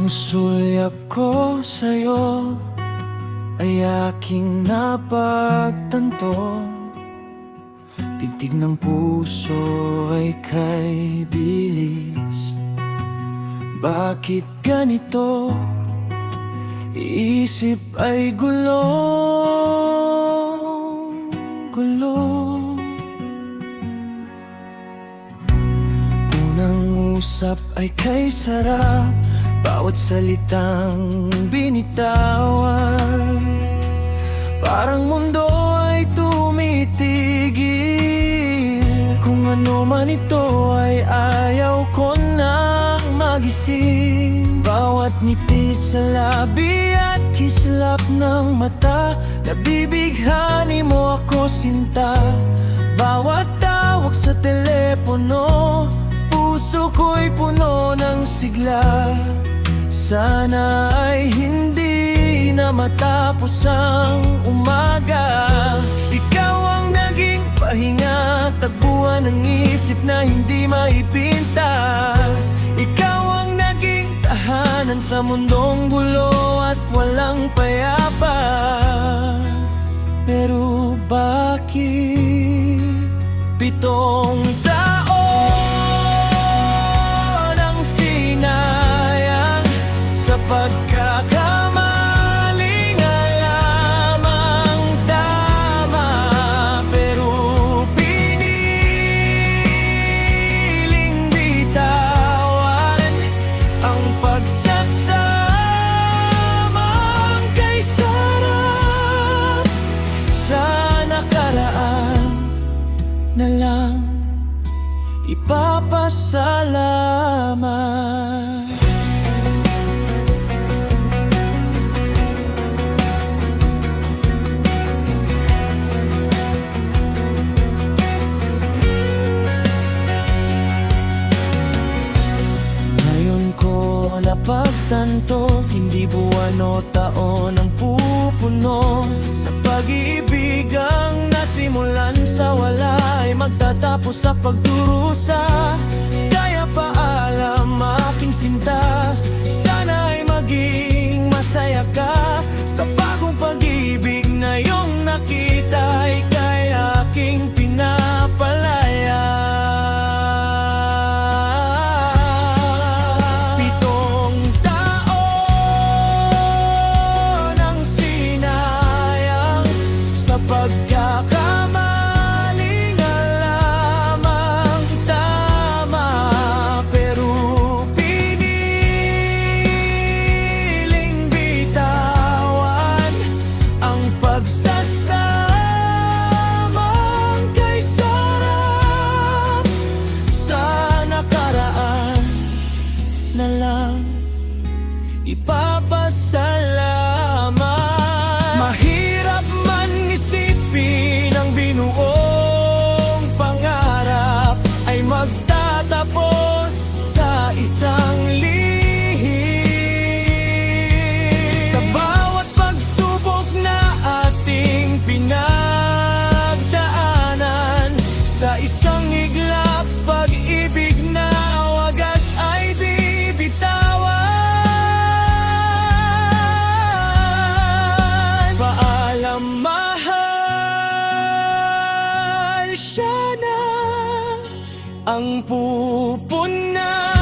Ang sulyap ko sa'yo ay aking napagtanto. Pintig ng puso ay kay bilis. Bakit ganito? Isip ay gulong-gulo. Unang usap ay kay sarap, bawat salitang binitawan. Parang mundo ay tumitigil. Kung ano man ito ay ayaw ko nang magising. Bawat ngiti sa labi at kislap ng mata, nabibighani mo ako sinta. Bawat tawag sa telepono, puso ko'y puno ng sigla. Sana ay hindi na matapos ang umaga. Ikaw ang naging pahinga, tagpuan ng isip na hindi maipinta. Ikaw ang naging tahanan sa mundong gulo at walang payapa. Pero bakit 7 taon ang sinayang sa pagkakamaling alamang tama, pero piniling bitawan ang pagsasamang kay sarap. Sa nakaraan na lang ipapasalamat. Ngayon ko napagtanto, hindi buwan o taon ang pupuno sa pag-ibig ang nasimulan sa wala ay magtatapos sa pagdurusa. Kaya paalam aking sinta, sana ay maging masaya ka sa bagong pag-ibig na iyong nakita. Ika'y aking pinapalaya. 7 taon ang sinayang sa pagkakamaling alamang tama, pero piniling bitawan ang pagsasamang kay sarap. Sa nakaraan na lang ipapasalamat. Mahirap man isipin ang binuong pangarap ay magtatapos sa isang lihim. Sa bawat pagsubok na ating pinagdaanan, sa isang iglap pag-ibig na wagas ay di bitawan. Paalam mahal, siya na ang pupunan.